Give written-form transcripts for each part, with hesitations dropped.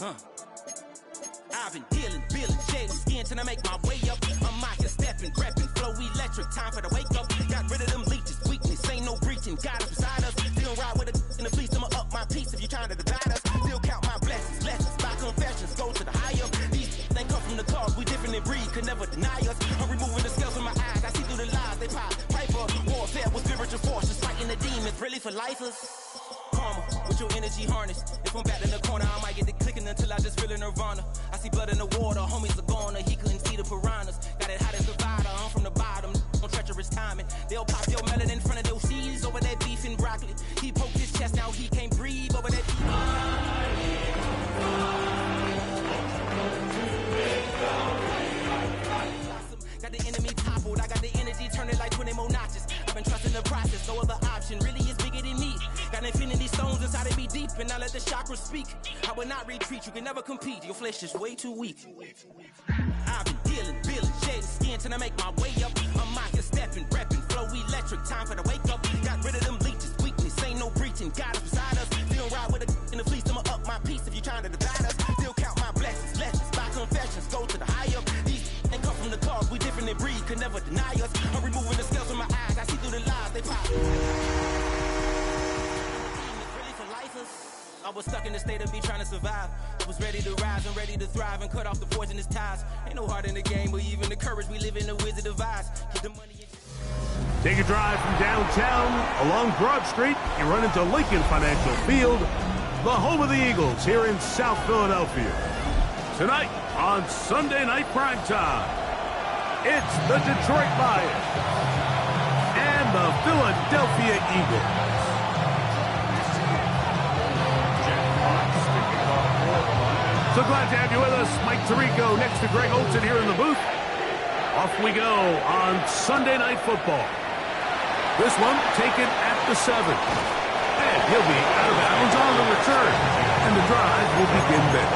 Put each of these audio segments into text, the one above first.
I've been dealing, shedding skin till I make my way up. I'm mocking, stepping, repping, flow electric. Time for the wake up. Got rid of them leeches, weakness, ain't no breaching. Got us beside us. Still ride with a in the fleece. I'ma up my piece if you trying to divide us. Still count my blessings, lessons, by confessions. Go to the higher. These they come from the cause. We different in breed, could never deny us. I'm removing the scales from my eyes. I see through the lies they pop. Piper, warfare with spiritual forces, fighting the demons. Really for lifers. Karma, with your energy harness. If I'm back in the corner, I might get the clicking until I just feel a nirvana. I see blood in the water, homies are gone, he couldn't see the piranhas. Got it how to survive, I'm from the bottom, on treacherous timing. They'll pop your melon in front of those seeds over that beef and broccoli. He poked his chest, now he can't breathe over that. Got the enemy toppled, I got the energy turning like 20 more notches. I've been trusting the process, no other option really is bigger than me. Got infinity stones inside of me deep, and I let the chakras speak. I will not retreat, you can never compete, your flesh is way too weak. I've been dealing, shedding skin till I make my way up. I'm mocking, stepping, repping, flow electric, time for the wake up. Got rid of them leeches, weakness, ain't no breaching. Got us beside us, still ride with a in the fleece. I'ma up my piece if you trying to divide us. Still count my blessings, lessons, by confessions, go to the higher. These they come from the cause, we different in breed, could never deny us. I'm removing the scales from my eyes, I see through the lies they pop. I was stuck in the state of me trying to survive. I was ready to rise and ready to thrive and cut off the poisonous ties. Ain't no heart in the game or even the courage. We live in the Wizard of Oz. Keep the money in. Take a drive from downtown along Broad Street. You run into Lincoln Financial Field, the home of the Eagles here in South Philadelphia. Tonight on Sunday Night Primetime, it's the Detroit Lions and the Philadelphia Eagles. So glad to have you with us. Mike Tirico next to Greg Olson here in the booth. Off we go on Sunday Night Football. This one taken at the 7. And he'll be out of bounds on the return. And the drive will begin there.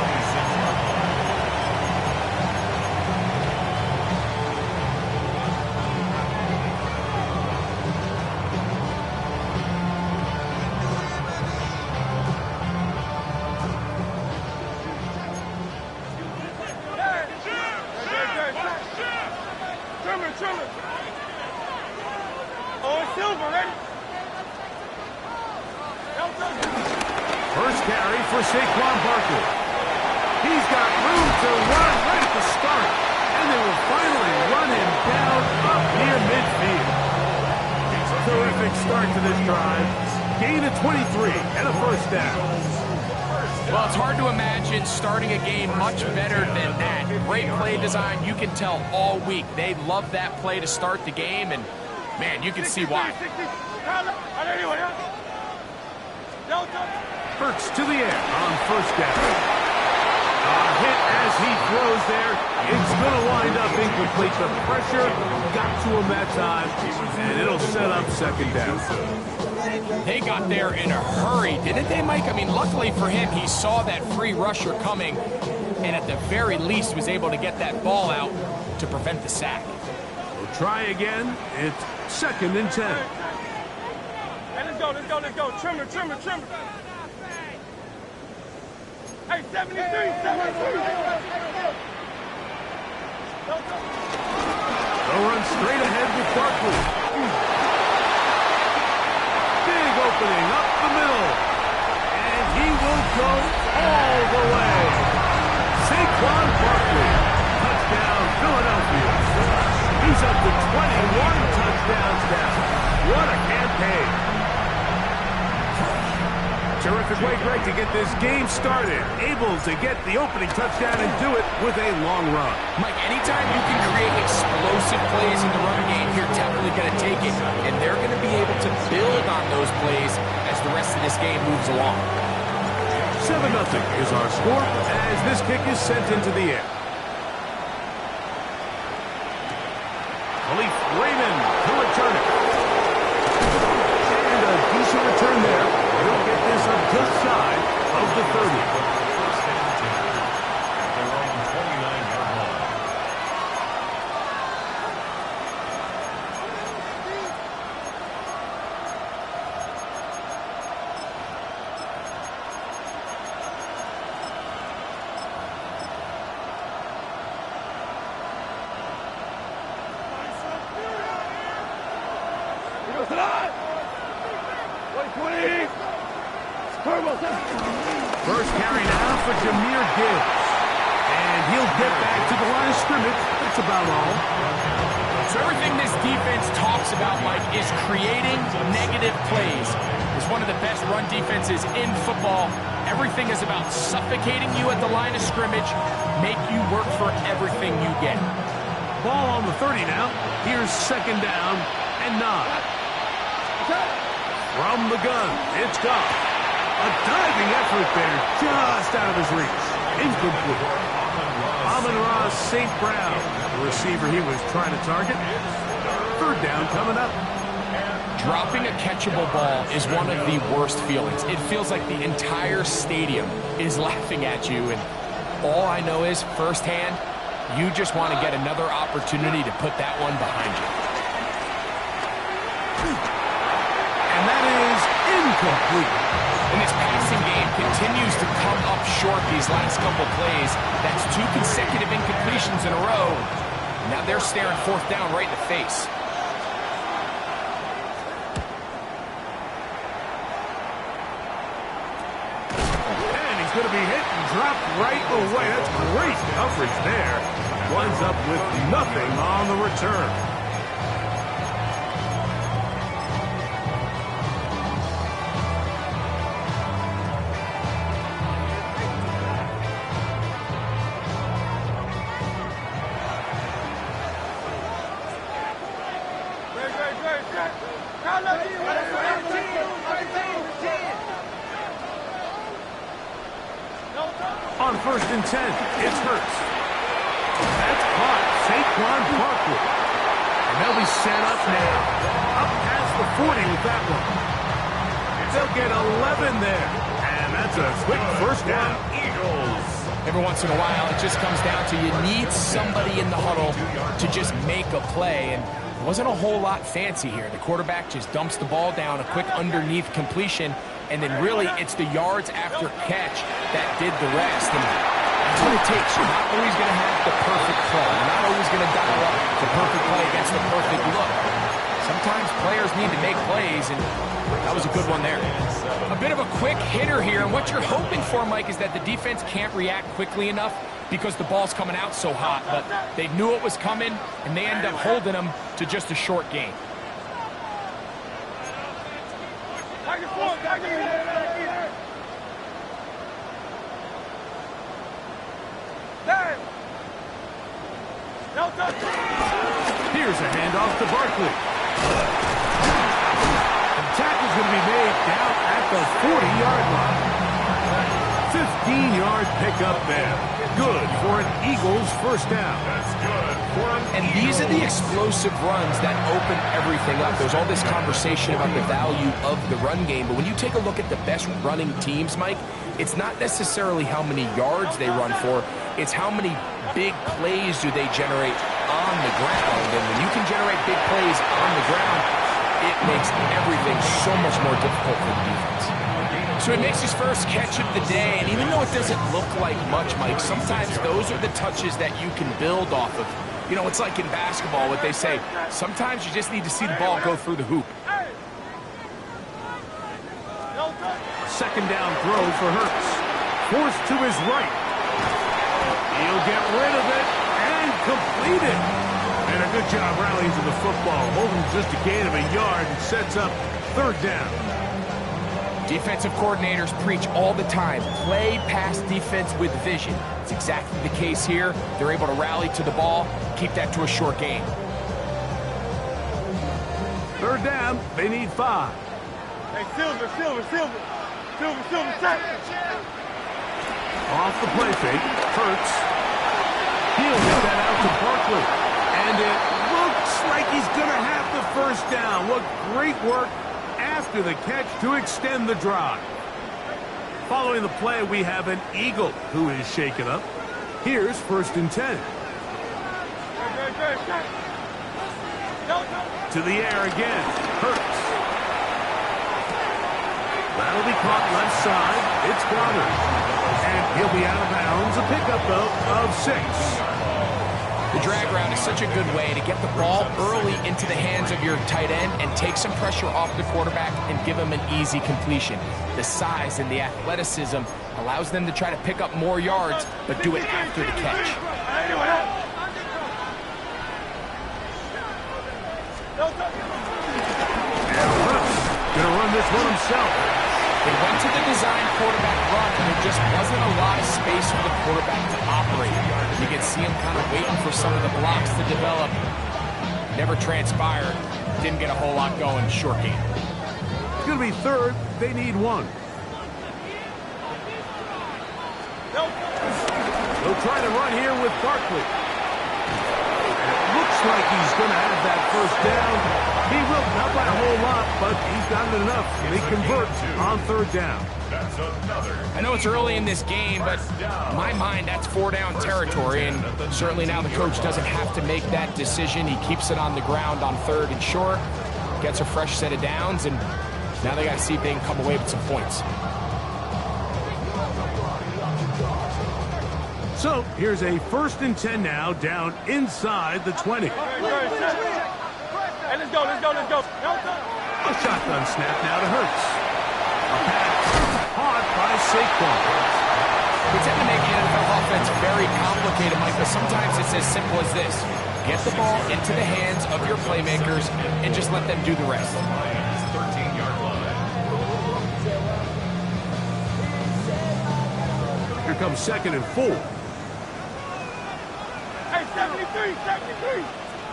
First carry for Saquon Barkley. He's got room to run right at the start, and they will finally run him down up near midfield. Terrific start to this drive. Gain of 23 and a first down. Well, it's hard to imagine starting a game much better than that. Great play design. You can tell all week they love that play to start the game, and, man, you can see why. Hurts to the air on first down. A hit as he throws there. It's going to wind up incomplete. The pressure got to him that time, and it'll set up second down. They got there in a hurry, didn't they, Mike? I mean, luckily for him, he saw that free rusher coming, and at the very least was able to get that ball out to prevent the sack. We'll try again. It's 2nd and 10. Hey, let's go. Trimmer. Hey, 73. They'll run straight ahead with Barkley. Big opening up the middle. And he will go all the way. Saquon Barkley. Touchdown, Philadelphia. He's up to 21 touchdowns now. What a campaign. Terrific way, Greg, to get this game started. Able to get the opening touchdown and do it with a long run. Mike, anytime you can create explosive plays in the running game, you're definitely going to take it. And they're going to be able to build on those plays as the rest of this game moves along. 7-0 is our score as this kick is sent into the air. Khalif Raymond to return it. And a decent return there. He'll get this up just shy of the 30. First carry now for Jahmyr Gibbs. And he'll get back to the line of scrimmage. That's about all. So everything this defense talks about, Mike, is creating negative plays. It's one of the best run defenses in football. Everything is about suffocating you at the line of scrimmage, make you work for everything you get. Ball on the 30 now. Here's second down and 9. From the gun, it's gone. A diving effort there, just out of his reach. Incomplete. Amon-Ra St. Brown, the receiver he was trying to target. Third down coming up. Dropping a catchable ball is one of the worst feelings. It feels like the entire stadium is laughing at you, and all I know is, firsthand, you just want to get another opportunity to put that one behind you. And that is incomplete. And this passing game continues to come up short these last couple plays. That's 2 consecutive incompletions in a row. Now they're staring fourth down right in the face. And he's going to be hit and dropped right away. That's great coverage there. Winds up with nothing on the return. On 1st and 10, it's Hurts. That's caught. Saquon Barkley. And they'll be set up now. Up past the 40 with that one. They'll get 11 there. And that's a quick first down. Eagles. Every once in a while, it just comes down to you need somebody in the huddle to just make a play. And it wasn't a whole lot fancy here. The quarterback just dumps the ball down, a quick underneath completion. And then really, it's the yards after catch that did the rest. And that's what it takes. You're not always going to have the perfect play. You're not always going to dial up the perfect play against the perfect look. Sometimes players need to make plays, and that was a good one there. A bit of a quick hitter here, and what you're hoping for, Mike, is that the defense can't react quickly enough because the ball's coming out so hot. But they knew it was coming, and they end up holding them to just a short gain. Here's a handoff to Barkley. The tackle's going to be made down at the 40-yard line. 15-yard pickup there. Good for an Eagles first down. That's good. And these are the explosive runs that open everything up. There's all this conversation about the value of the run game, but when you take a look at the best running teams, Mike, it's not necessarily how many yards they run for, it's how many big plays do they generate on the ground. And when you can generate big plays on the ground, it makes everything so much more difficult for the defense. So he makes his first catch of the day, and even though it doesn't look like much, Mike, sometimes those are the touches that you can build off of. You know, it's like in basketball, what they say, sometimes you just need to see the ball go through the hoop. Second down throw for Hurts. Forced to his right. He'll get rid of it and complete it. And a good job rallying to the football. Holding just a gain of a yard and sets up third down. Defensive coordinators preach all the time, play pass defense with vision. It's exactly the case here. They're able to rally to the ball, keep that to a short gain. Third down, they need 5. Hey, Silver, set. Off the play fake, Hurts. He'll get that out to Barkley. And it looks like he's going to have the first down. What great work after the catch to extend the drive. Following the play, we have an Eagle who is shaken up. Here's 1st and 10. To the air again. Hurts. That'll be caught left side. It's Goddard. And he'll be out of bounds. A pickup, though, of 6. The drag route is such a good way to get the ball early into the hands of your tight end and take some pressure off the quarterback and give him an easy completion. The size and the athleticism allows them to try to pick up more yards, but do it after the catch. Gonna run this one himself. They went to the design quarterback run, and there just wasn't a lot of space for the quarterback to operate. You can see him kind of waiting for some of the blocks to develop. Never transpired. Didn't get a whole lot going. Short game. It's going to be third. They need one. They'll try to run here with Barkley. And it looks like he's going to have that first down. He will, not by a whole lot, but he's got it enough. They convert on third down. I know it's early in this game, but in my mind, that's 4-down territory, and certainly now the coach doesn't have to make that decision. He keeps it on the ground on third and short, gets a fresh set of downs, and now they got to see if they can come away with some points. So here's a 1st and 10 now, down inside the 20. Hey, let's go. A shotgun snap now to Hurts. A pass caught by Saquon. We tend to make the NFL offense very complicated, Mike, but sometimes it's as simple as this. Get the ball into the hands of your playmakers and just let them do the rest. Here comes 2nd and 4. Hey, 73.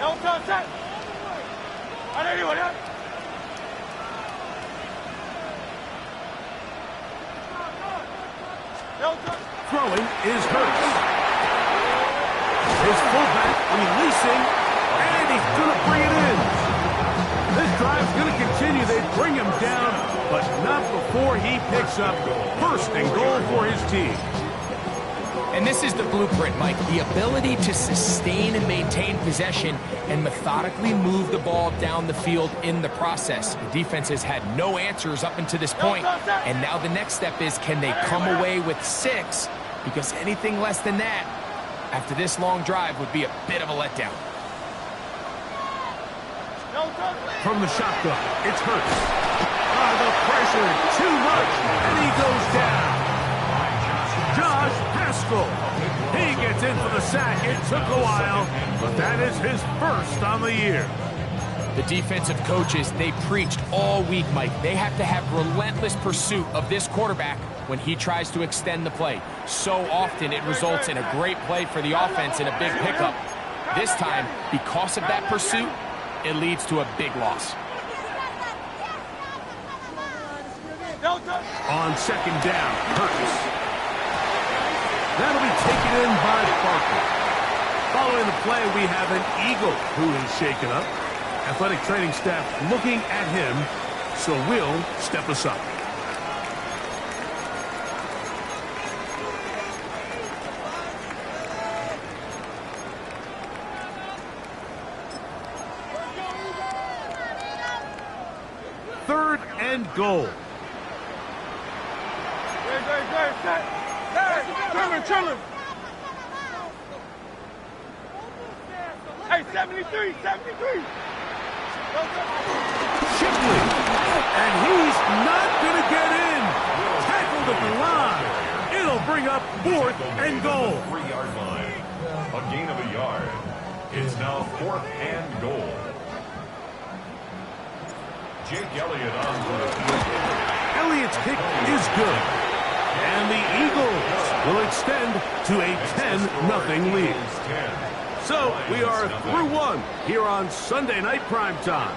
No contact. Throwing is Hurts. His fullback releasing, and he's going to bring it in. This drive's going to continue. They bring him down, but not before he picks up 1st and goal for his team. And this is the blueprint, Mike. The ability to sustain and maintain possession and methodically move the ball down the field in the process. The defense has had no answers up until this point, and now the next step is, can they come away with 6? Because anything less than that, after this long drive, would be a bit of a letdown. From the shotgun, it's Hurts. The pressure, too much, and he goes down. Josh Haskell. He gets in for the sack. It took a while, but that is his 1st on the year. The defensive coaches, they preached all week, Mike. They have to have relentless pursuit of this quarterback when he tries to extend the play. So often it results in a great play for the offense and a big pickup. This time, because of that pursuit, it leads to a big loss. On 2nd down, Hurts. That'll be taken in by Barkley. Following the play, we have an Eagle who is shaken up. Athletic training staff looking at him, so we'll step aside. Third and goal. Trimmer. Hey, 73. Shipley, and he's not going to get in. Tackled at the line. It'll bring up 4th and goal. 3-yard line. A gain of a yard. It's now 4th and goal. Jake Elliott on to the field. Elliott's kick is good. And the Eagles will extend to a 10-0 lead. So we are through one here on Sunday Night Primetime.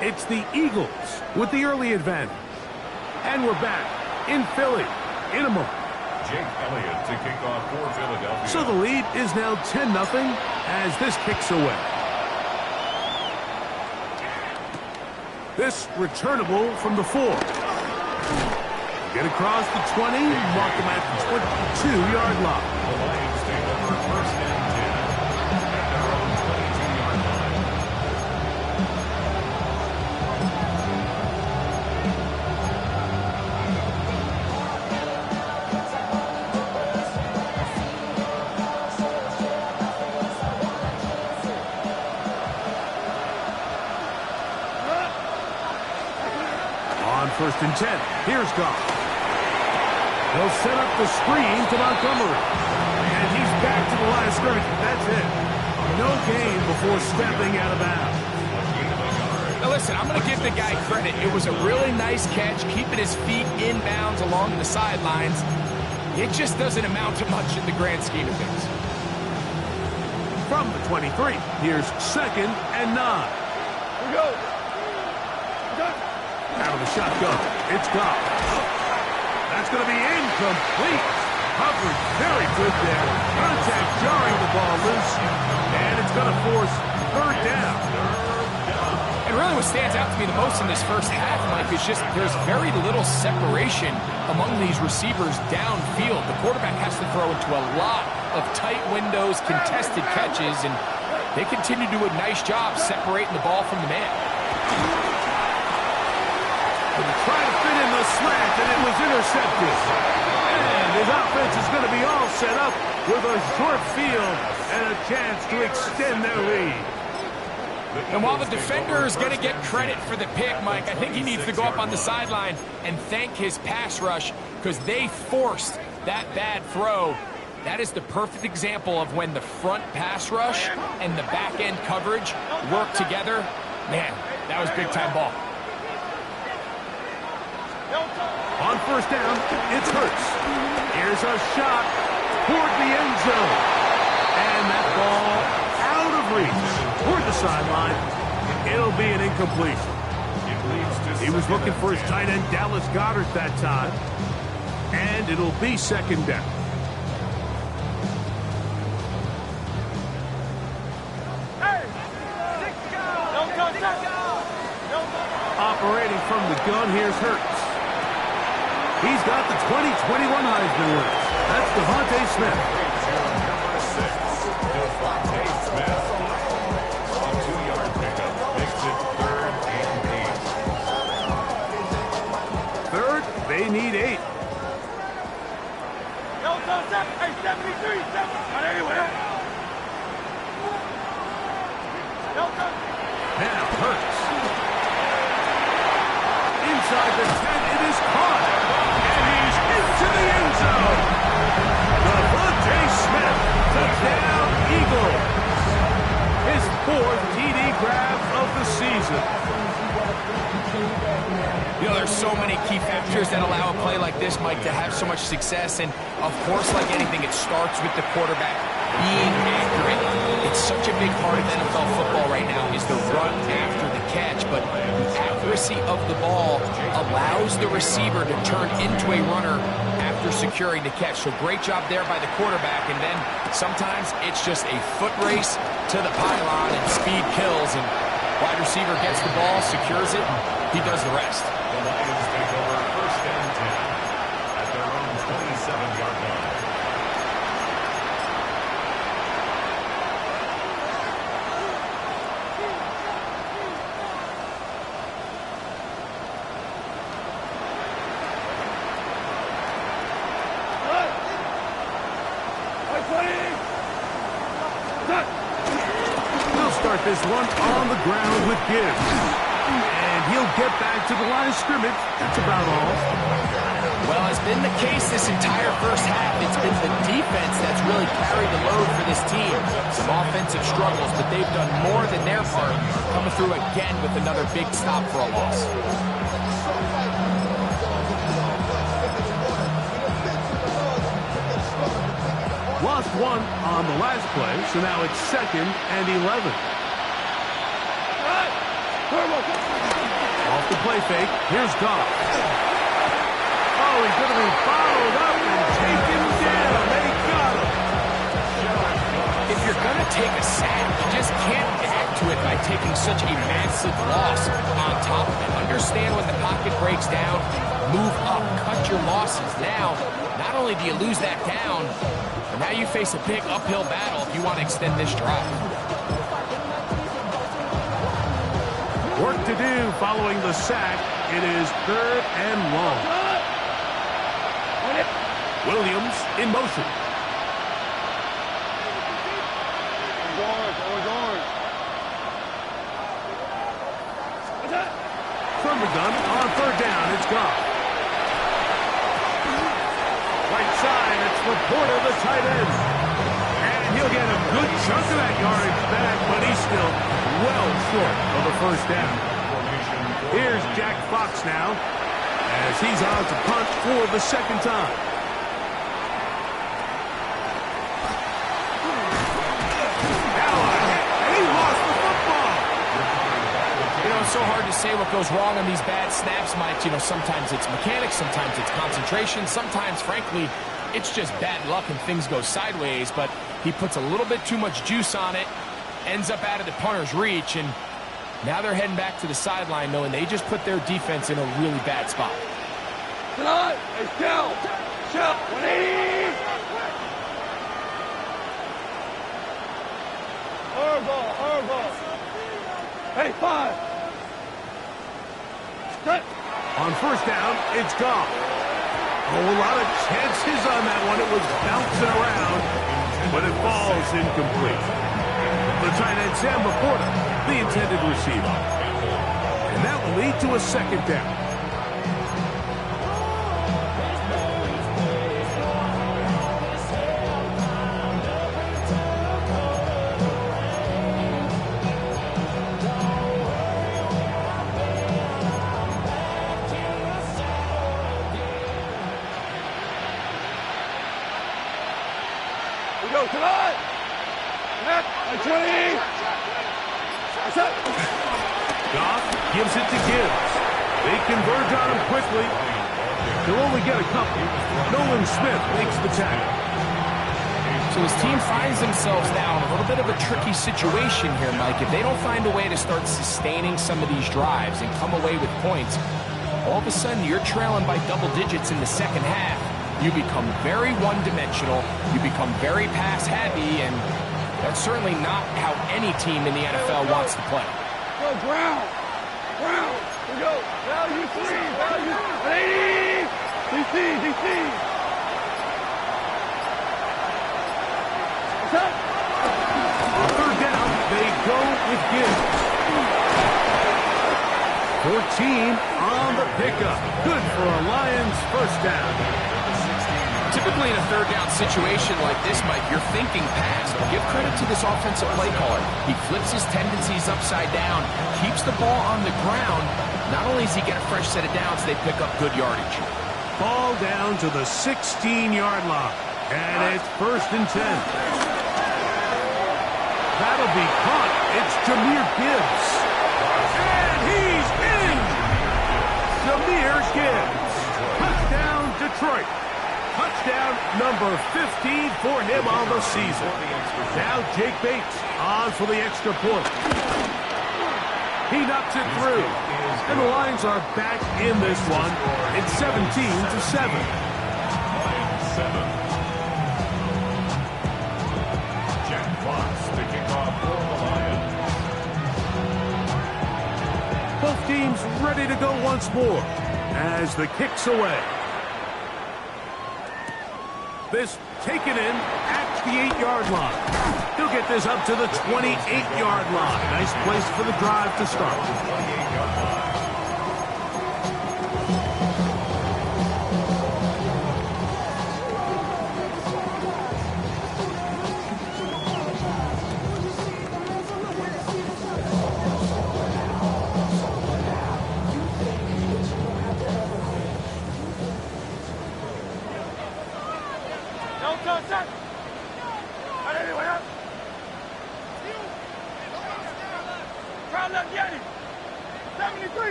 It's the Eagles with the early advantage. And we're back in Philly in a moment. Jake Elliott to kick off for Philadelphia. So the lead is now 10-0 as this kicks away. This returnable from the 4. Get across the 20, mark them at the 22-yard line. The Lions take over 1st and 10 at their own 22-yard line. first and 10. Here's Goff. They'll set up the screen to Montgomery. And he's back to the line of scrimmage. That's it. No gain before stepping out of bounds. Now listen, I'm going to give the guy credit. It was a really nice catch, keeping his feet inbounds along the sidelines. It just doesn't amount to much in the grand scheme of things. From the 23, here's second and 9. Here we go. Out of the shotgun, it's Goff. That's going to be incomplete. Coverage very good there. Contact jarring the ball loose. And it's going to force third down. And really what stands out to me the most in this first half, Mike, is just there's very little separation among these receivers downfield. The quarterback has to throw into a lot of tight windows, contested catches, and they continue to do a nice job separating the ball from the man. Try to fit in the slant, and it was intercepted. And his offense is going to be all set up with a short field and a chance to extend their lead. And while the defender is going to get credit for the pick, Mike, I think he needs to go up on the sideline and thank his pass rush because they forced that bad throw. That is the perfect example of when the front pass rush and the back end coverage work together. Man, that was big-time ball. On first down, it's Hurts. Here's a shot toward the end zone. And that ball out of reach toward the sideline. It'll be an incompletion. He was looking for his tight end, Dallas Goedert, that time. And it'll be second down. Operating from the gun, here's Hurts. He's got the 2021 Heisman winners. That's Devontae Smith. Number 6, Devontae Smith. On a 2-yard pickup. Makes it 3rd and 8. Third, they need 8. Hey, 73, 7. Not anywhere. Now Hurts. Inside the 10, it is caught. And he's into the end zone. Devontae Smith, touchdown Eagle. His 4th TD grab of the season. You know, there's so many key factors that allow a play like this, Mike, to have so much success. And, of course, like anything, it starts with the quarterback being accurate. It's such a big part of NFL football right now is the run after the catch. But the accuracy of the ball allows the receiver to turn into a runner after securing the catch. So great job there by the quarterback. And then sometimes it's just a foot race to the pylon and speed kills. And wide receiver gets the ball, secures it, he does the rest. The Lions take over first and 10 at their own 27-yard line. They'll start this one on the ground with Gibbs. And he'll get back to the line of scrimmage. That's about all. Well, it's been the case this entire first half. It's been the defense that's really carried the load for this team. Some offensive struggles, but they've done more than their part, coming through again with another big stop for a loss. Lost one on the last play, so now it's second and 11. Off the play fake, here's Goff. Oh, he's going to be followed up and taken down. They got him. If you're going to take a sack, you just can't add to it by taking such a massive loss on top of it. Understand when the pocket breaks down, move up, cut your losses. Now, not only do you lose that down, but now you face a big uphill battle if you want to extend this drive. Work to do following the sack. It is third and long. Williams in motion. From from the gun on third down. It's gone. Right side, it's Laporta, the tight end. And he'll get a good chunk of that yardage back, but he's still well short of the first down. Here's Jack Fox now, as he's on to punt for the second time. It's so hard to say what goes wrong on these bad snaps, Mike. You know, sometimes it's mechanics, sometimes it's concentration, sometimes, frankly, it's just bad luck and things go sideways, but he puts a little bit too much juice on it, ends up out of the punter's reach, and now they're heading back to the sideline knowing they just put their defense in a really bad spot. Tonight, hey, Shell, 180. Hardball. Hey, 5. On first down, it's gone. Oh, a lot of chances on that one. It was bouncing around, but it falls incomplete. The tight end, Sam Laporta, the intended receiver. And that will lead to a second down. Tonight! Net, 20! Goff gives it to Gibbs. They converge on him quickly. He'll only get a couple. Nolan Smith makes the tackle. So his team finds themselves now in a little bit of a tricky situation here, Mike. If they don't find a way to start sustaining some of these drives and come away with points, all of a sudden you're trailing by double digits in the second half. You become very one-dimensional, you become very pass-heavy, and that's certainly not how any team in the NFL wants to play. Go, Brown! We go! Value 3! Value 80! DC! On third down, they go with Gibbs. 14 on the pickup. Good for a Lions first down. Typically in a third down situation like this, Mike, you're thinking pass. But give credit to this offensive play caller. He flips his tendencies upside down, keeps the ball on the ground. Not only does he get a fresh set of downs, they pick up good yardage. Ball down to the 16-yard line. And it's first and 10. That'll be caught. It's Jahmyr Gibbs. And he's in! Jahmyr Gibbs. Touchdown, Detroit. Touchdown number 15 for him on the season. Now Jake Bates on for the extra point. He knocks it through. And the Lions are back in this one. It's 17-7. Jack Fox picking off for the Lions. Both teams ready to go once more as the kick's away. This taken in at the 8-yard line. He'll get this up to the 28-yard line. Nice place for the drive to start.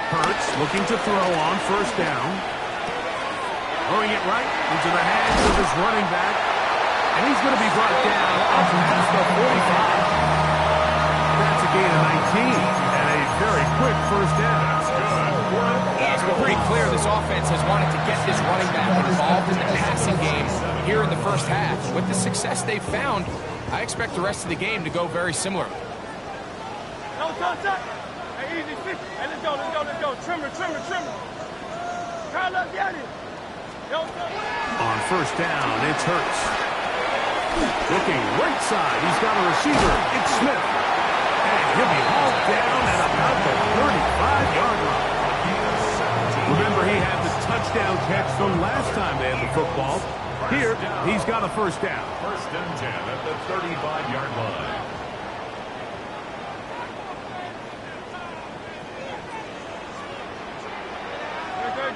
Hurts looking to throw on first down. Throwing it right into the hands of his running back. And he's going to be brought down up past the 45. That's a gain of 19 and a very quick first down. It's been pretty clear this offense has wanted to get this running back involved in the passing game here in the first half. With the success they've found, I expect the rest of the game to go very similar. Hey, easy, fix it. Hey, let's go. Trimmer. Kyle, let's get it. On first down, it's Hurts. Looking right side, he's got a receiver. It's Smith. And he'll be hauled down at about about the 35-yard line. Remember, he had the touchdown catch from last time they had the football. Here, he's got a first down. First and 10 at the 35-yard line. Good.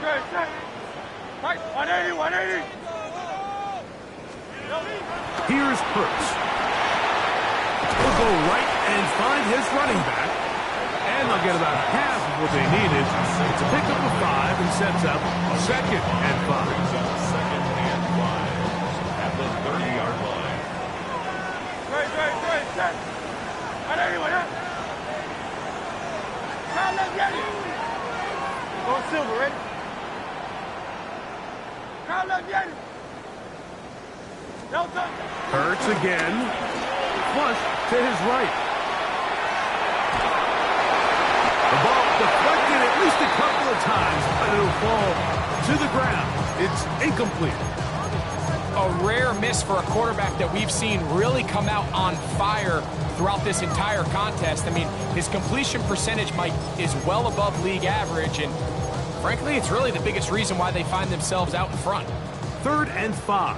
Right, 180. Here's Hurts. He'll go right and find his running back. And they'll get about half of what they needed. It's a pickup of 5 and sets up second and 5. Second and 5 at the 30-yard line. Great. Set. 180. Now let's get it. Going silver, ready? Now let's get it. No touch. Hurts again. Flush to his right. The ball deflected at least a couple of times, but it'll fall to the ground. It's incomplete. A rare miss for a quarterback that we've seen really come out on fire throughout this entire contest. I mean, his completion percentage, Mike, is well above league average, and frankly, it's really the biggest reason why they find themselves out in front. 3rd and 5.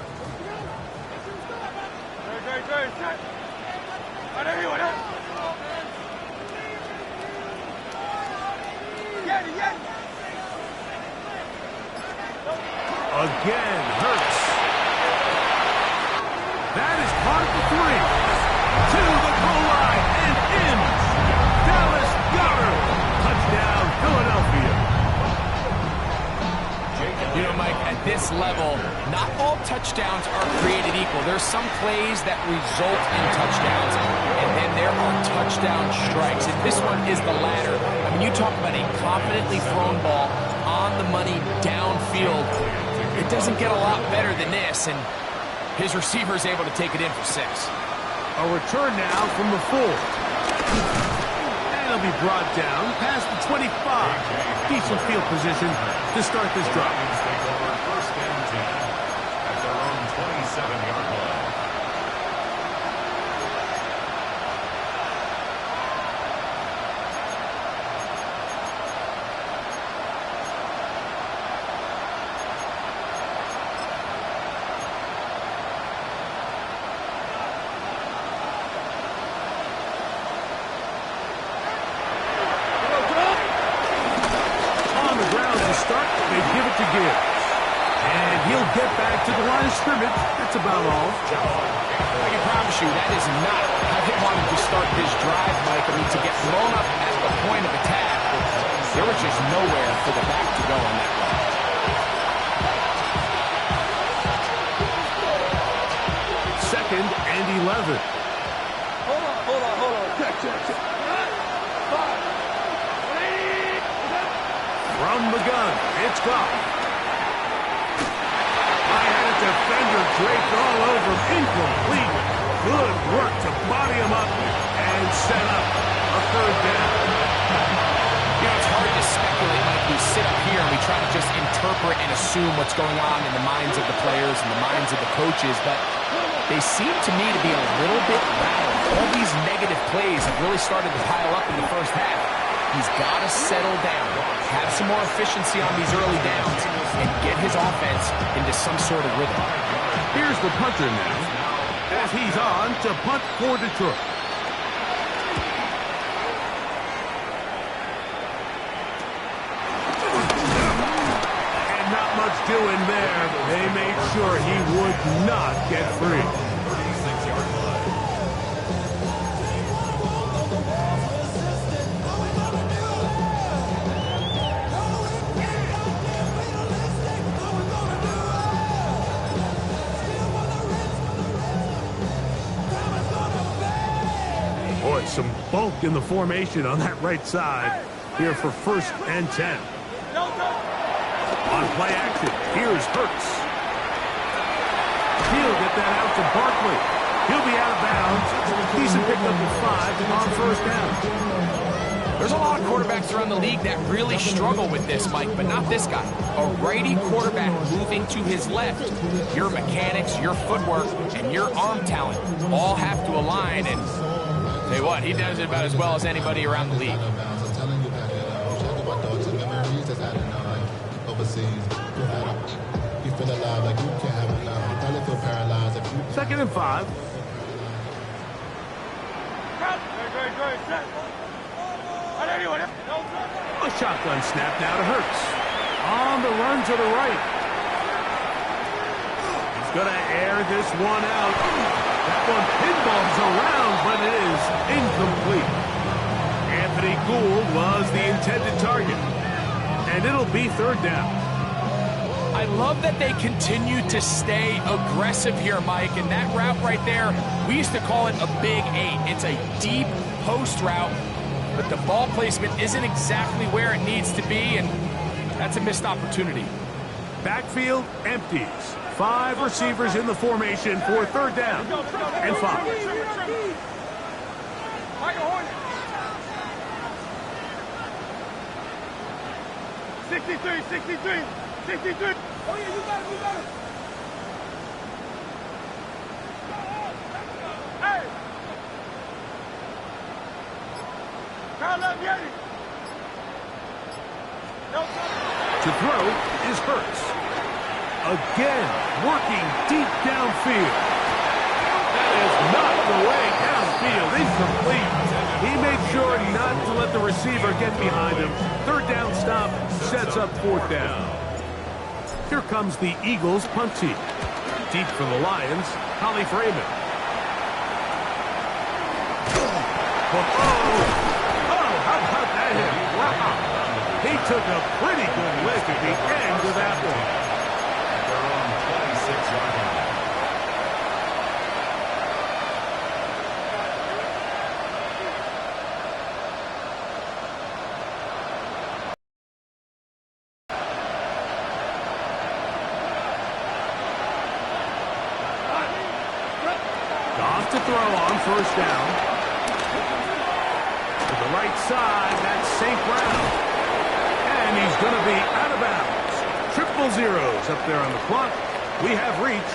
Great. Set. 180. Get it. Again, Hurts. That is caught at the 3. To the goal line and in. Dallas Goedert. Touchdown, Philadelphia. You know, Mike, at this level, not all touchdowns are created equal. There's some plays that result in touchdowns, and then there are touchdown strikes. And this one is the latter. I mean, you talk about a confidently thrown ball on the money downfield. It doesn't get a lot better than this, and his receiver is able to take it in for 6. A return now from the 4. And he'll be brought down past the 25. Decent field position to start this drive. Take over first and 10 at their own 27-yard line. Get back to the line of scrimmage. That's about all. I can promise you that is not how he wanted to start this drive, Mike. I mean, to get thrown up at the point of attack, there was just nowhere for the back to go on that run. 2nd and 11. Hold on. Check. From the gun, it's Goff. Defender draped all over him. Incomplete. Good work to body him up and set up a 3rd down. You know, it's hard to speculate, Mike. We sit up here and we try to just interpret and assume what's going on in the minds of the players and the minds of the coaches, but they seem to me to be a little bit rattled. All these negative plays have really started to pile up in the first half. He's got to settle down, have some more efficiency on these early downs, and get his offense into some sort of rhythm. Here's the punter now, as he's on to punt for Detroit. And not much doing there. They made sure he would not get free. 36-yard line. Boy, some bulk in the formation on that right side here for 1st and 10. On play action, here's Hurts. He'll get that out to Barkley. He'll be out of bounds. Decent pickup of 5 on 1st down. There's a lot of quarterbacks around the league that really struggle with this, Mike, but not this guy. A righty quarterback moving to his left. Your mechanics, your footwork, and your arm talent all have to align, and tell you what, he does it about as well as anybody around the league. never seen. You feel alive like you can't have it now. You probably feel paralyzed if you. 2nd and 5. Great, set. A shotgun snap now to Hurts. On the run to the right. He's going to air this one out. That one pinballs around, but it is incomplete. Anthony Gould was the intended target. And it'll be 3rd down. I love that they continue to stay aggressive here, Mike, and that route right there, we used to call it a big 8. It's a deep post route, but the ball placement isn't exactly where it needs to be, and that's a missed opportunity. Backfield empties. 5 receivers in the formation for 3rd down and 5. 63. Oh, yeah, you got it. Hey! Kyle Love-Yeti. To throw is Hurts. Again, working deep downfield. That is not the way downfield. Incomplete. He made sure not to let the receiver get behind him. 3rd down stop sets up 4th down. Here comes the Eagles punt team. Deep for the Lions, Holly Freeman. How about that hit? Wow. He took a pretty good lick at the end of that one. They're on 26-yard line. To throw on 1st down. To the right side, that's St. Brown. And he's going to be out of bounds. Triple zeros up there on the clock. We have reached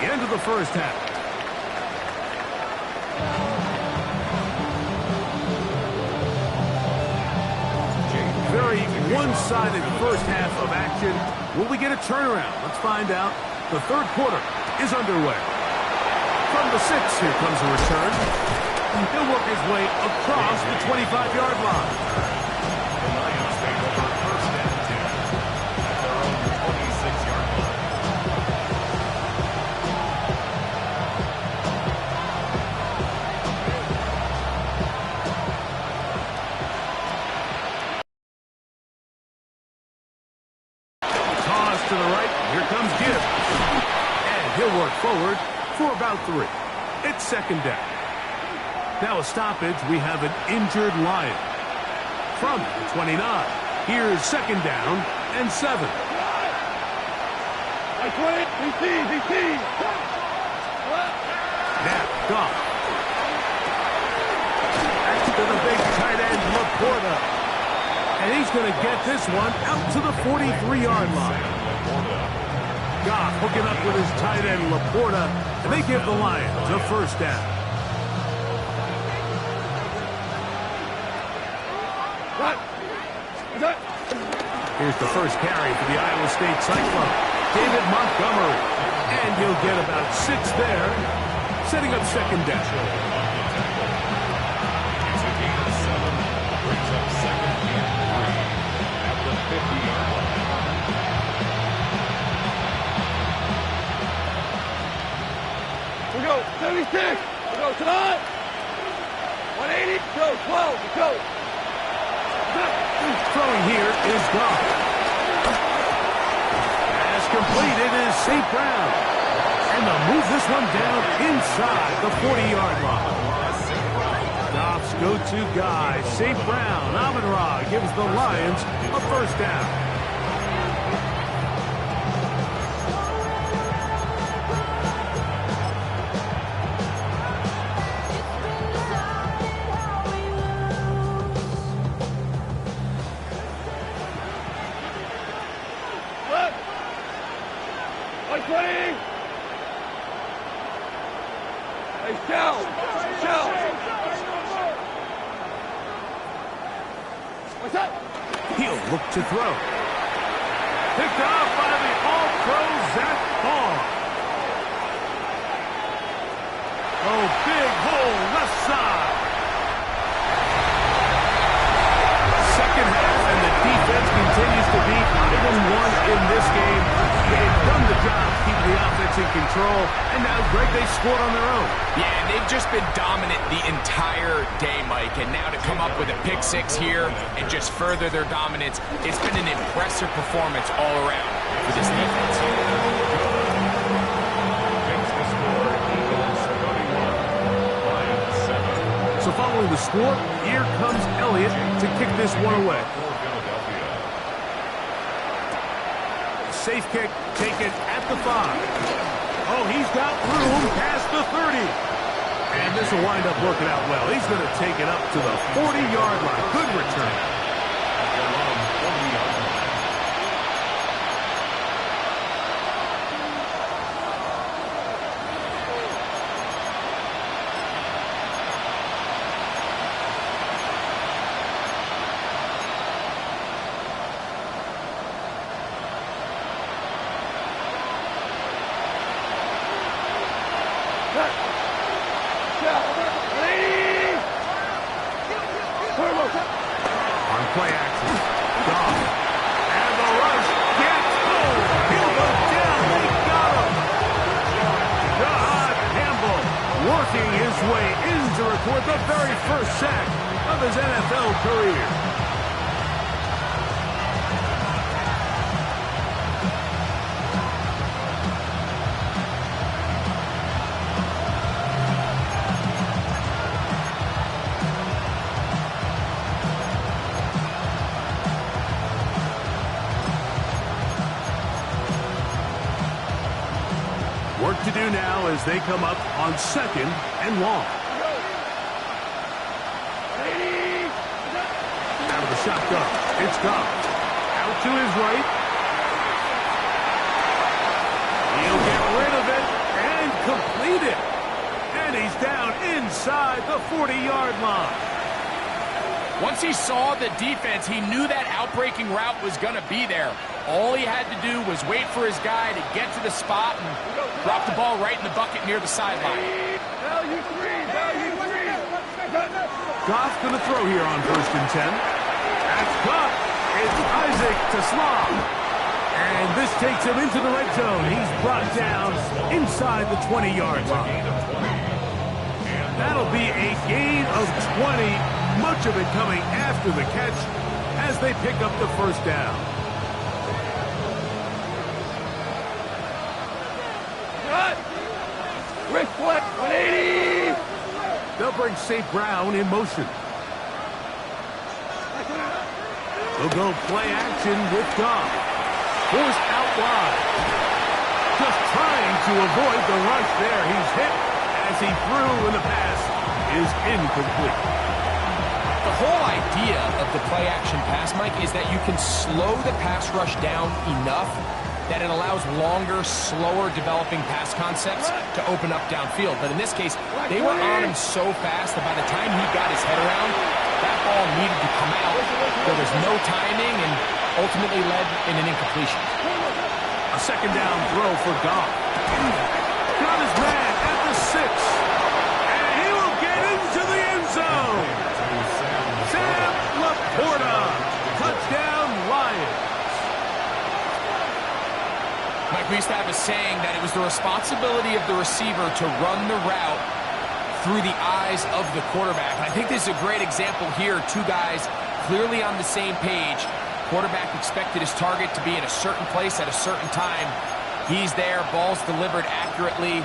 the end of the 1st half. Very one-sided 1st half of action. Will we get a turnaround? Let's find out. The 3rd quarter is underway. From the 6, here comes a return. He'll work his way across the 25-yard line. The Lions take over 1st and 10 at their own 26-yard line. Toss to the right. Here comes Gibbs. And he'll work forward for about 3. It's 2nd down. Now a stoppage. We have an injured Lion. From the 29. Here's 2nd down and 7. Now, Goff. That's to the big tight end, Laporta. And he's going to get this one out to the 43-yard line. Goff hooking up with his tight end, Laporta, and they give the Lions a 1st down. Here's the 1st carry for the Iowa State Cyclone, David Montgomery. And he'll get about 6 there, setting up 2nd down. It's a gain of 7, brings up 2nd and 3 at the 50-yard line. We go 76. We go tonight. 180. Go 12. We go. Throwing here is Goff. Pass completed is St. Brown. And they'll move this one down inside the 40-yard line. Goff's go-to guy, St. Brown. Amon-Ra gives the Lions a 1st down. What's that? He'll look to throw. Picked off by the All-Pro Zach Ball. Oh, big hole left side. Second half, and the defense continues to be item one in this game. They've done the job keeping the offense in control, and now, Greg, they scored on their own. Yeah, and they've just been dominant the entire day, Mike, and now to come up with a pick six here and just further their dominance, it's been an impressive performance all around for this defense. So following the score, here comes Elliott to kick this one away. Safe kick taken at the 5. Oh, he's got room past the 30. And this will wind up working out well. He's going to take it up to the 40-yard line. Good return. On play action, Goff. And the rush gets home. He'll go down. They got him. God Campbell working his way in to record the very first sack of his NFL career. Work to do now as they come up on 2nd and long. Out of the shotgun, it's Goff. Out to his right. He'll get rid of it and complete it. And he's down inside the 40-yard line. Once he saw the defense, he knew that outbreaking route was going to be there. All he had to do was wait for his guy to get to the spot and drop the ball right in the bucket near the sideline. Goff's going to throw here on 1st and 10. That's Goff. It's Isaac to Slav. And this takes him into the red zone. He's brought down inside the 20-yard line. That'll be a gain of 20. Much of it coming after the catch as they pick up the first down. Rick Fleck, 180! They'll bring St. Brown in motion. They'll go play action with Goff. Forced out wide. Just trying to avoid the rush there. He's hit as he threw, and the pass is incomplete. The whole idea of the play-action pass, Mike, is that you can slow the pass rush down enough that it allows longer, slower developing pass concepts to open up downfield. But in this case, they were on him so fast that by the time he got his head around, that ball needed to come out. There was no timing and ultimately led in an incompletion. A 2nd down throw for Goff. Got his man at the 6. And he will get into the end zone. Sam Laporta. Touchdown, Lions. Mike, we used to have a saying that it was the responsibility of the receiver to run the route through the eyes of the quarterback. And I think this is a great example here. Two guys clearly on the same page. Quarterback expected his target to be in a certain place at a certain time. He's there, ball's delivered accurately.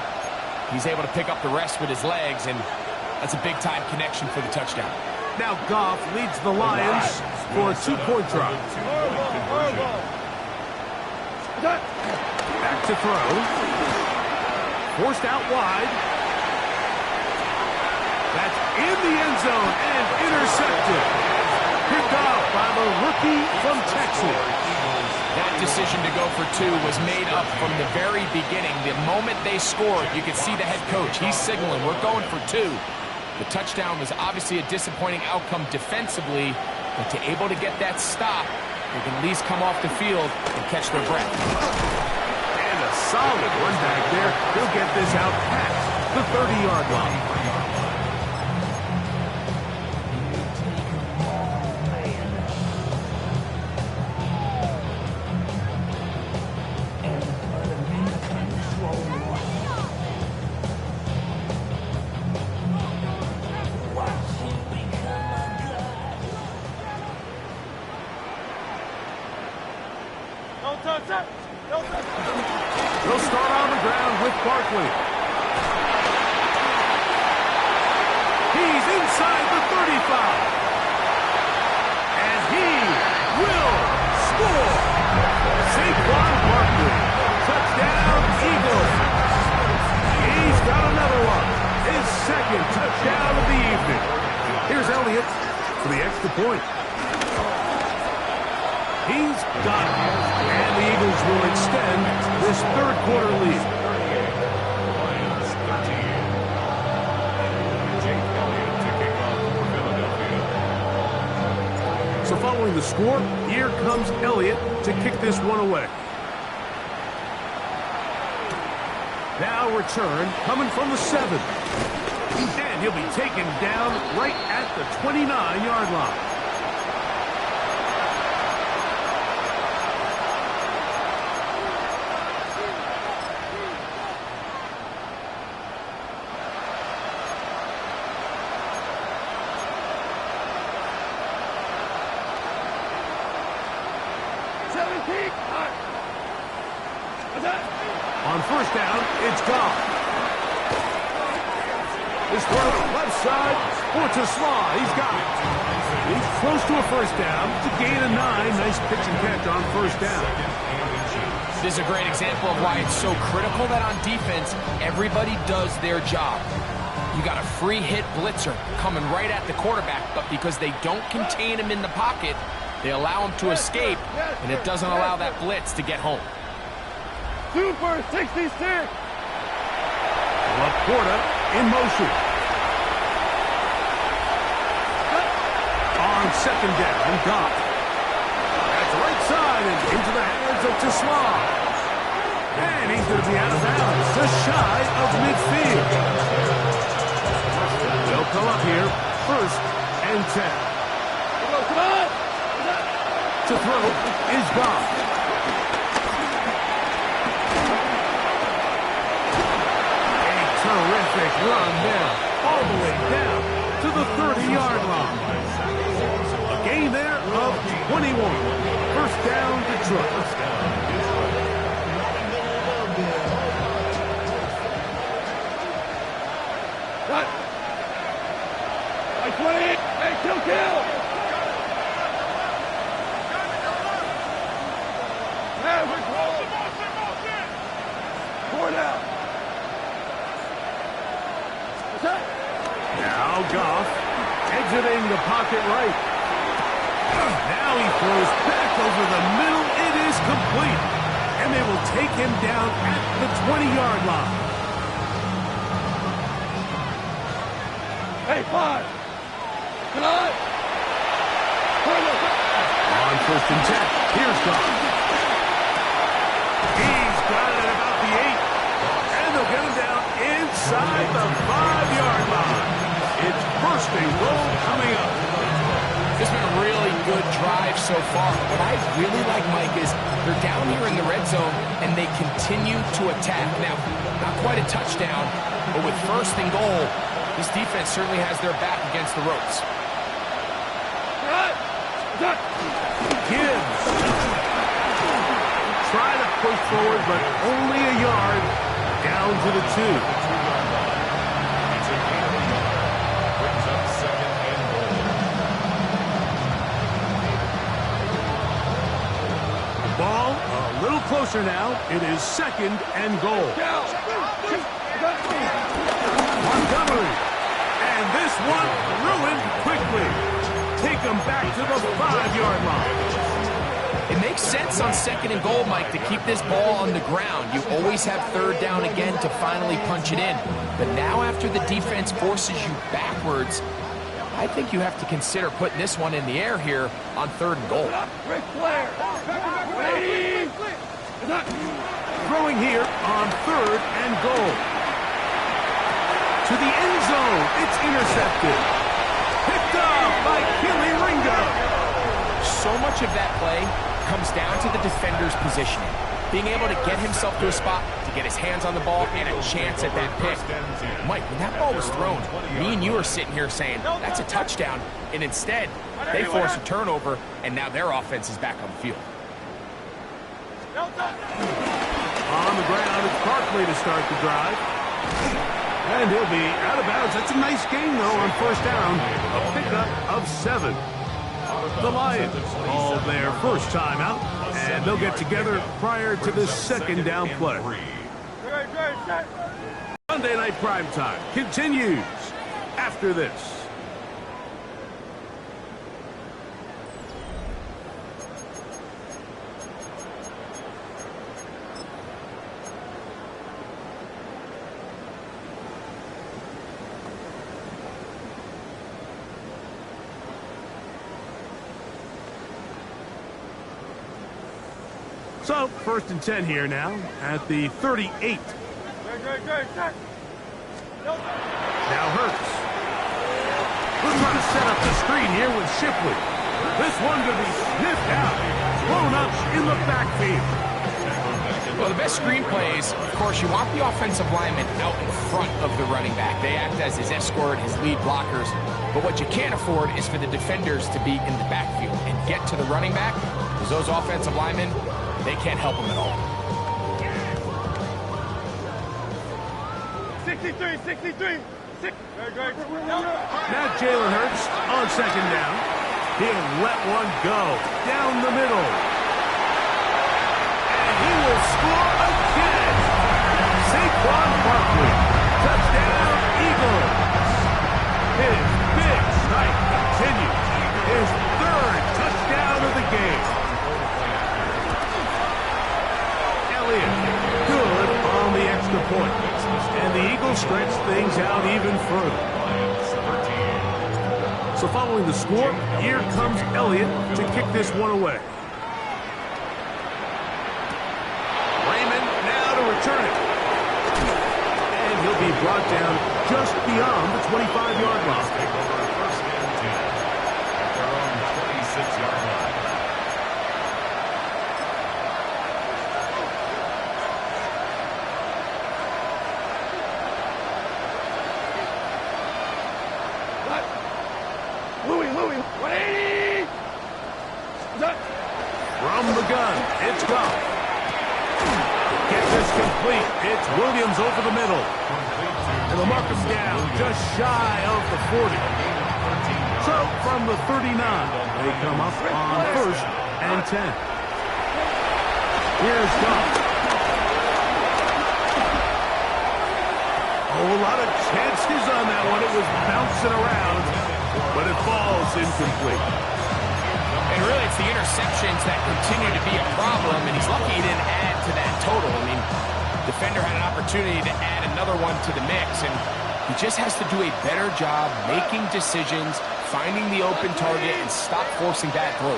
He's able to pick up the rest with his legs, and that's a big-time connection for the touchdown. Now Goff leads the Lions for a 2-point try. Back to throw. Forced out wide. That's in the end zone and intercepted. Picked off by the rookie from Texas. That decision to go for 2 was made up from the very beginning. The moment they scored, you could see the head coach. He's signaling, we're going for 2. The touchdown was obviously a disappointing outcome defensively, but to able to get that stop they can at least come off the field and catch their breath. And a solid run back there. He'll get this out past the 30-yard line. They'll start on the ground with Barkley. He's inside the 35. And he will score. Saquon Barkley. Touchdown, Eagles. He's got another one. His second touchdown of the evening. Here's Elliott for the extra point. He's got it. And the Eagles will extend this third quarter lead. Lions 13. Jake Elliott to kick off for Philadelphia. So following the score, here comes Elliott to kick this one away. Now return coming from the 7. And he'll be taken down right at the 29-yard line. On first down, it's Goff. His throw left side, or to Slaw. He's got it. He's close to a first down to gain a 9. Nice pitch and catch on first down. This is a great example of why it's so critical that on defense, everybody does their job. You got a free hit blitzer coming right at the quarterback, but because they don't contain him in the pocket, they allow him to escape, and it doesn't allow that blitz to get home. Super 66. Laporta in motion. On second down, Goff. That's right side and into the hands of Tisla. And he's going to be out of bounds, just shy of midfield. They'll come up here, first and 10. To throw is Goff. Terrific run there, all the way down to the 30-yard line. A gain there of 21. First down, Detroit. Cut. Like 20. Hey, kill. Four down. Now Goff exiting the pocket right. Now he throws back over the middle. It is complete. And they will take him down at the 20-yard line. Hey, 5. Tonight. On first and 10, here's Goff. He's got it at about the 8. And they'll get him down inside the 5-yard line. It's first and goal coming up. It's been a really good drive so far. What I really like, Mike, is they're down here in the red zone, and they continue to attack. Now, not quite a touchdown, but with first and goal, this defense certainly has their back against the ropes. Gibbs. Try to push forward, but only a yard down to the 2. Brings up second and goal. Ball a little closer now. It is second and goal. Montgomery. And this one ruined quickly. Take them back to the 5-yard line. It makes sense on second and goal, Mike, to keep this ball on the ground. You always have third down again to finally punch it in. But now after the defense forces you backwards, I think you have to consider putting this one in the air here on 3rd and goal. Ric Flair. 180. Throwing here on 3rd and goal. To the end zone. It's intercepted. Picked up by Kelly Ringo. So much of that play comes down to the defender's positioning. Being able to get himself to a spot, to get his hands on the ball, and a chance at that pick. Mike, when that ball was thrown, me and you are sitting here saying, that's a touchdown. And instead, they force a turnover, and now their offense is back on the field. On the ground, it's Barkley to start the drive. And he'll be out of bounds. That's a nice gain, though, on 1st down. A pickup of 7. The Lions call their first timeout, and they'll get together prior to the 2nd down play. Sunday Night Primetime continues after this. So, 1st and 10 here now at the 38. Now Hurts. We're trying to set up the screen here with Shipley. This one going to be sniffed out, blown up in the backfield. Well, the best screen plays, of course, you want the offensive lineman out in front of the running back. They act as his escort, his lead blockers. But what you can't afford is for the defenders to be in the backfield and get to the running back, because those offensive linemen, they can't help him at all. 63. Now Jalen Hurts on 2nd down. He'll let one go down the middle. And he will score again. Saquon Barkley. Touchdown, Eagles. His big strike continues. His 3rd touchdown of the game. Good on the extra point. And the Eagles stretch things out even further. So following the score, here comes Elliott to kick this one away. Raymond now to return it. And he'll be brought down just beyond the 25-yard line. First and 10 at their own 26-yard line. Louis, 180! From the gun, it's Goff. Get this complete. It's Williams over the middle. And they'll mark him down just shy of the 40. So from the 39, they come up on 1st and 10. Here's Goff. Oh, a lot of chances on that one. It was bouncing around, but it falls incomplete. And really, it's the interceptions that continue to be a problem, and he's lucky he didn't add to that total. I mean, defender had an opportunity to add another one to the mix, and he just has to do a better job making decisions, finding the open target, and stop forcing bad throws.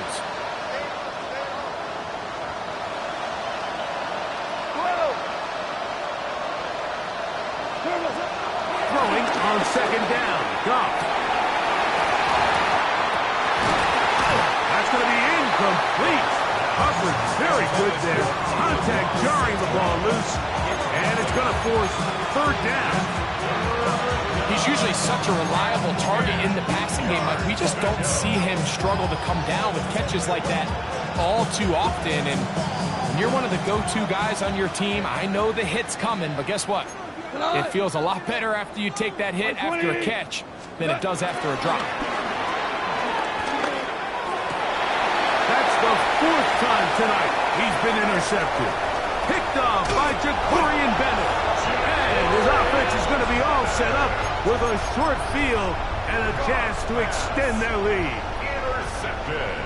Throwing on 2nd down. Goff. That's going to be incomplete. Coverage very good there. Contact jarring the ball loose. And it's going to force 3rd down. He's usually such a reliable target in the passing game. Like, we just don't see him struggle to come down with catches like that all too often. And when you're one of the go-to guys on your team, I know the hit's coming, but guess what? It feels a lot better after you take that hit after a catch than it does after a drop. That's the 4th time tonight he's been intercepted. Picked off by Jacorian Bennett. And his offense is going to be all set up with a short field and a chance to extend their lead. Intercepted.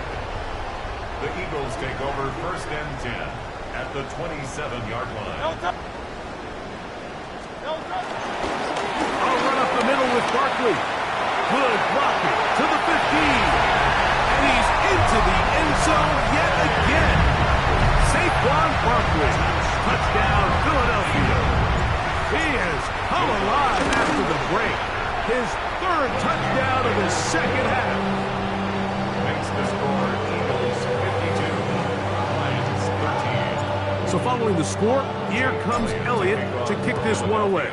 The Eagles take over 1st and 10 at the 27-yard line. I'll run up the middle with Barkley. Good blocking. Barkley. Touchdown, Philadelphia. He has come alive after the break. His third touchdown of the second half. Makes the score Eagles 52, Lions 13. So following the score, here comes Elliott to kick this one away.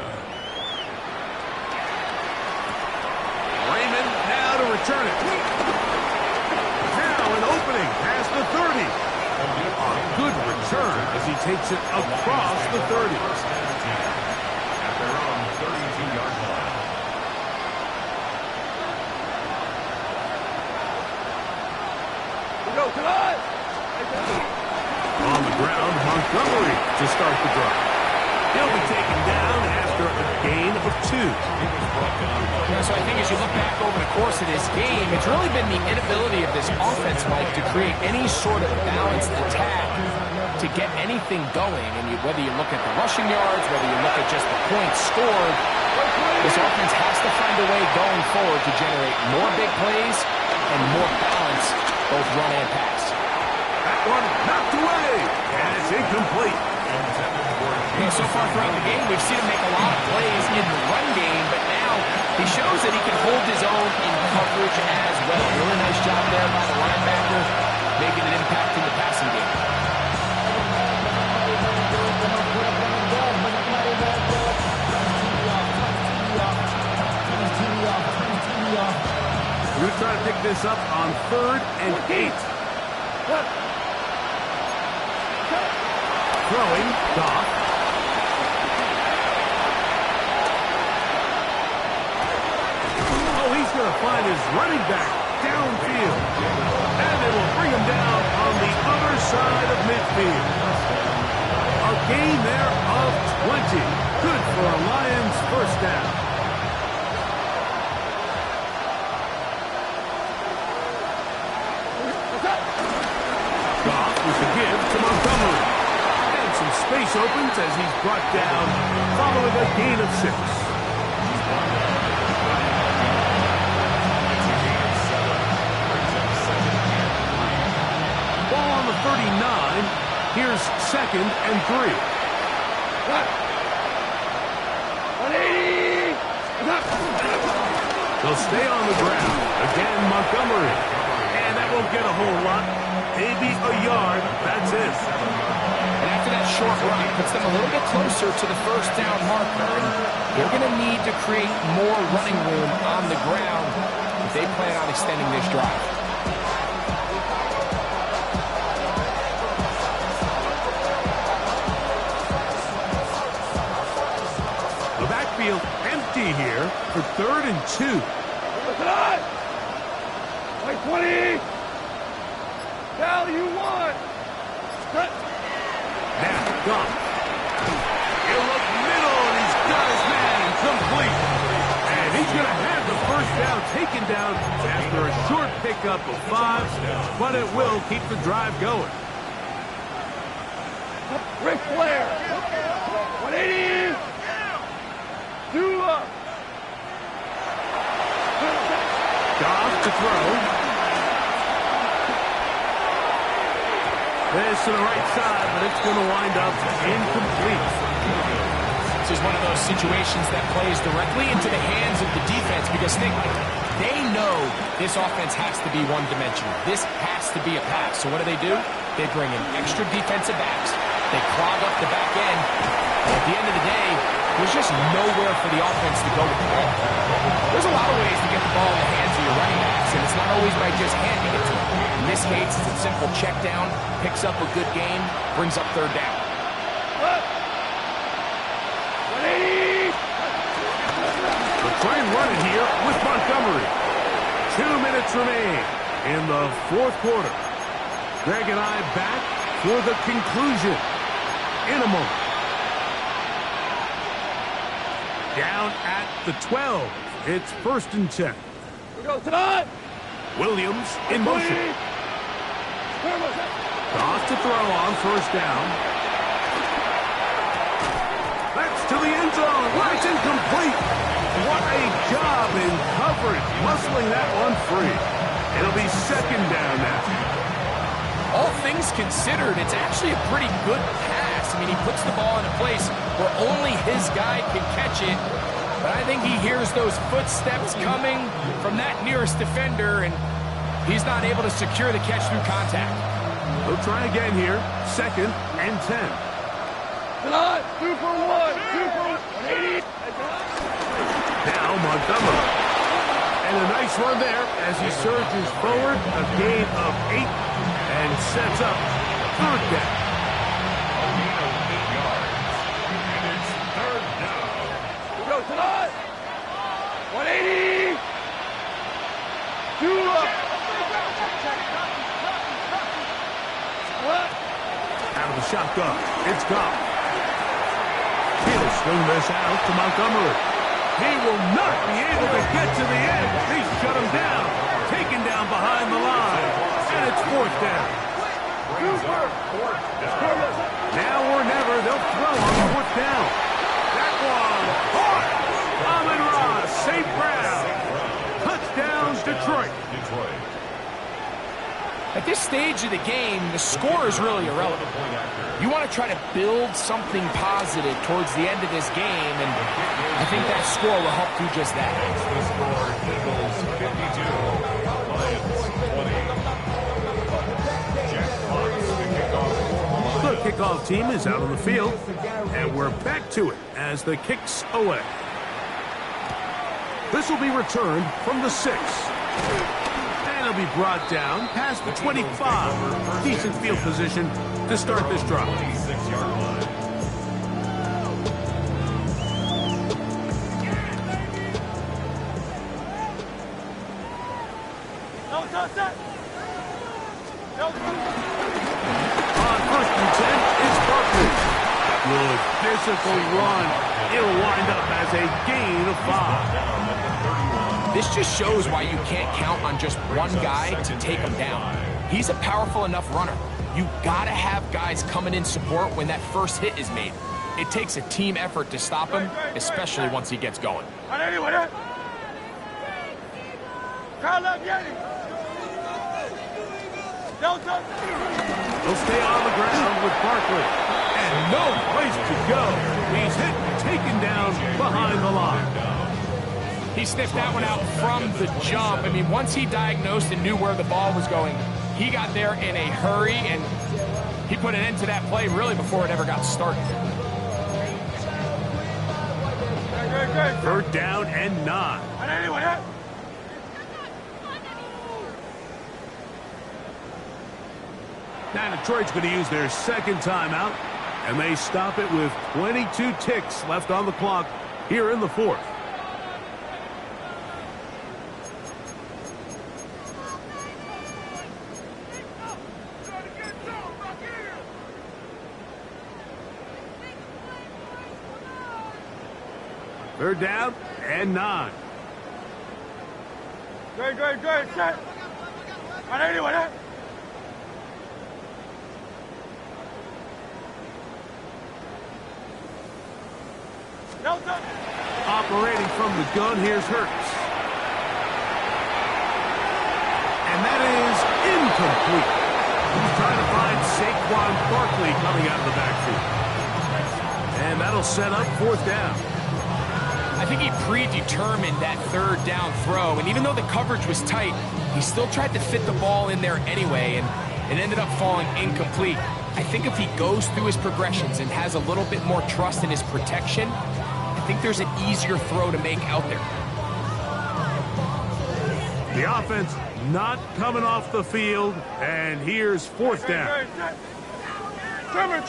Raymond now to return it. Now an opening past the 30. A good return as he takes it across the 30. At their own 32-yard line. We go tonight. On the ground, Montgomery to start the drive. He'll be taken down after a gain of 2. So I think as you look back over the course of this game, it's really been the inability of this offense, Mike, to create any sort of balanced attack to get anything going. And whether you look at the rushing yards, whether you look at just the points scored, this offense has to find a way going forward to generate more big plays and more balance, both run and pass. That one knocked away, and it's incomplete. So far throughout the game, we've seen him make a lot of plays in the run game, but now he shows that he can hold his own in coverage as well. Really nice job there by the linebacker, making an impact in the passing game. We're going to try to pick this up on 3rd and 8. Throwing, Goff. Oh, he's going to find his running back downfield. And it will bring him down on the other side of midfield. A gain there of 20. Good for a Lions first down. Goff with the give to Montgomery. And some space opens as he's brought down following a gain of 6. Ball on the 39. Here's 2nd and 3. 180. They'll stay on the ground. Again, Montgomery. And that won't get a whole lot. Maybe a yard. That's it. And after that short run, it puts them a little bit closer to the first down marker. And they're going to need to create more running room on the ground if they plan on extending this drive. The backfield empty here for 3rd and 2. Like 20. Cal, you won. Cut. Now, Goff. He'll look middle, and he's got his man complete. And he's going to have the first down taken down after a short pickup of 5, but it will keep the drive going. Ric Flair. 180. Do up. Goff to throw. This to the right side, but it's going to wind up incomplete. This is one of those situations that plays directly into the hands of the defense because they know this offense has to be one-dimensional. This has to be a pass. So what do? They bring in extra defensive backs. They clog up the back end. And at the end of the day, there's just nowhere for the offense to go with the ball. There's a lot of ways to get the ball in the hands of your running backs, and it's not always by just handing it to them. In this case, it's a simple check down, picks up a good gain, brings up 3rd down. 180. They'll try and run it here with Montgomery. 2 minutes remain in the 4th quarter. Greg and I back for the conclusion in a moment. Down at the 12. It's 1st and 10. We go tonight. Williams in motion. Goff to throw on 1st down. That's to the end zone. Well, it's incomplete. What a job in coverage, muscling that one free. It'll be 2nd down now. all things considered, it's actually a pretty good pass. I mean, he puts the ball in a place where only his guy can catch it. But I think he hears those footsteps coming from that nearest defender, and he's not able to secure the catch through contact. He'll try again here. 2nd and 10. Tonight, 2 for 1, 2 for 180. Now Montgomery. And a nice run there as he surges forward. A gain of 8 and sets up 3rd down. A gain of 8 yards. And it's 3rd down. We go tonight. 180. 2 up. What? Out of the shotgun. It's gone. He'll swing this out to Montgomery. He will not be able to get to the end. He shut him down. Taken down behind the line. And it's 4th down. Now or never, they'll throw on 4th down. That one. Hard. Amon-Ra, St. Brown. Touchdown, Detroit. At this stage of the game, the score is really irrelevant. You want to try to build something positive towards the end of this game, and I think that score will help do just that. The score, Eagles 52, Lions 20. Jack Fox, the kickoff. The kickoff team is out on the field, and we're back to it as the kick's away. This will be returned from the 6. And it'll be brought down past the 25. Decent field position to start this drive. 26-yard line. No, touch that. No. On 1st and 10, it's Barkley. Good physical run. It'll wind up as a gain of 5. This just shows why you can't count on just one guy to take him down. He's a powerful enough runner. You gotta have guys coming in support when that first hit is made. It takes a team effort to stop him, especially once he gets going. He'll stay on the ground with Barkley. And no place to go. He's hit and taken down behind the line. He sniffed that one out from the jump. I mean, once he diagnosed and knew where the ball was going, he got there in a hurry, and he put an end to that play really before it ever got started. 3rd down and 9. Now Detroit's going to use their 2nd timeout, and they stop it with 22 ticks left on the clock here in the 4th. Third down and 9. Great, set. 180. Operating from the gun, here's Hurts. And that is incomplete. He's trying to find Saquon Barkley coming out of the backfield. And that'll set up 4th down. I think he predetermined that 3rd down throw, and even though the coverage was tight, he still tried to fit the ball in there anyway, and it ended up falling incomplete. I think if he goes through his progressions and has a little bit more trust in his protection, I think there's an easier throw to make out there. The offense not coming off the field, and here's 4th down. Trimmer.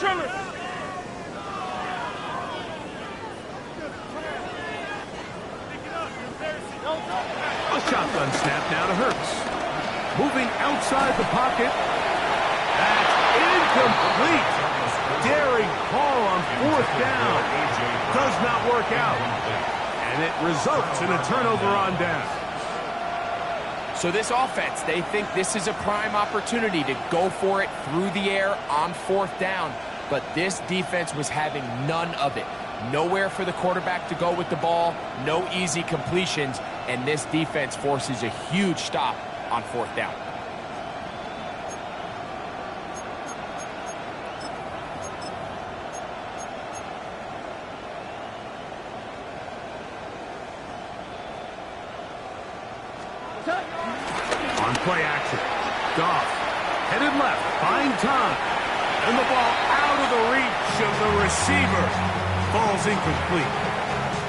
A shotgun snap now to Hurts. Moving outside the pocket. That's incomplete. Daring call on 4th down. Does not work out. And it results in a turnover on down. So this offense, they think this is a prime opportunity to go for it through the air on 4th down. But this defense was having none of it. Nowhere for the quarterback to go with the ball, no easy completions, and this defense forces a huge stop on 4th down. On play action. Goff, headed left, buying time. And the ball out of the reach of the receiver. Falls incomplete.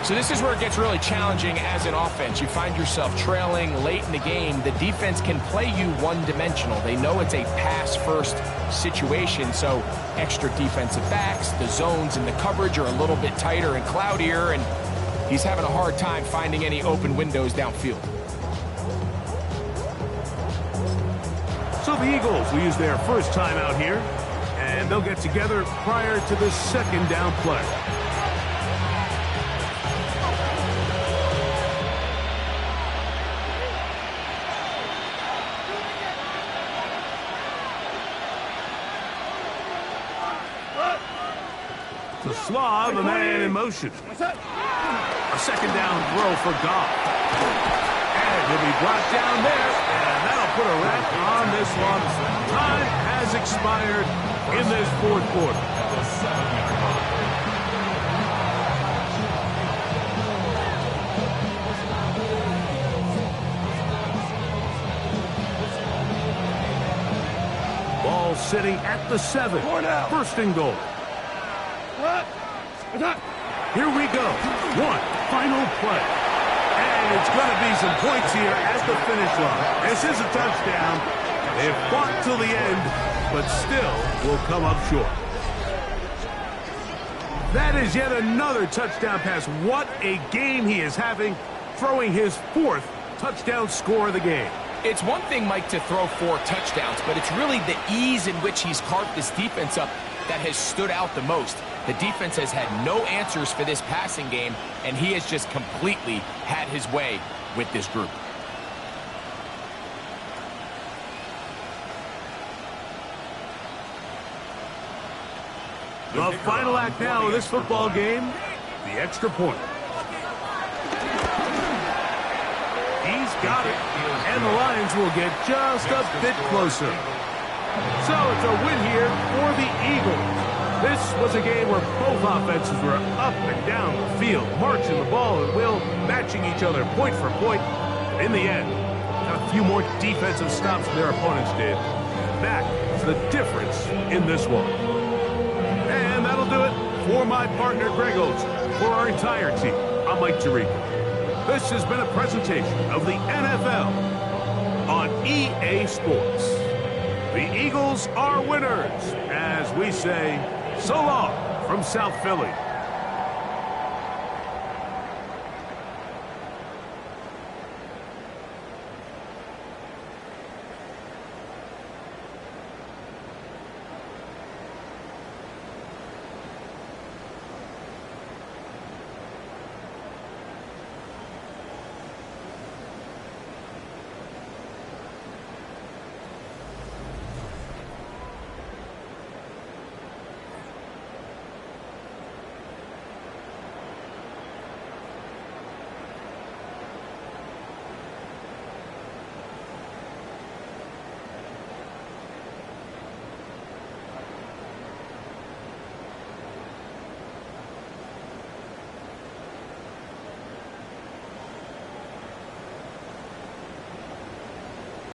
So this is where it gets really challenging as an offense. You find yourself trailing late in the game. The defense can play you one-dimensional. They know it's a pass-first situation, so extra defensive backs, the zones and the coverage are a little bit tighter and cloudier, and he's having a hard time finding any open windows downfield. So the Eagles will use their first time out here, and they'll get together prior to the second down play. The Slav, a man in motion. A second down throw for Goff. And he'll be brought down there, and that'll put a wrap on this one. Time has expired in this fourth quarter. At the 7-yard line. Ball sitting at the 7. First and goal. Here we go. One final play. And it's going to be some points here at the finish line. This is a touchdown. They've fought till the end, but still will come up short. That is yet another touchdown pass. What a game he is having, throwing his 4th touchdown score of the game. It's one thing, Mike, to throw 4 touchdowns, but it's really the ease in which he's carved this defense up that has stood out the most. The defense has had no answers for this passing game, and he has just completely had his way with this group. The final act now of this football game, the extra point. He's got it, and the Lions will get just a bit closer. So it's a win here for the Eagles. This was a game where both offenses were up and down the field, marching the ball at will, matching each other point for point. And in the end, got a few more defensive stops than their opponents did. That is the difference in this one. And that'll do it for my partner, Greg Olson. For our entire team, I'm Mike Tirico. This has been a presentation of the NFL on EA Sports. The Eagles are winners, as we say, so long from South Philly.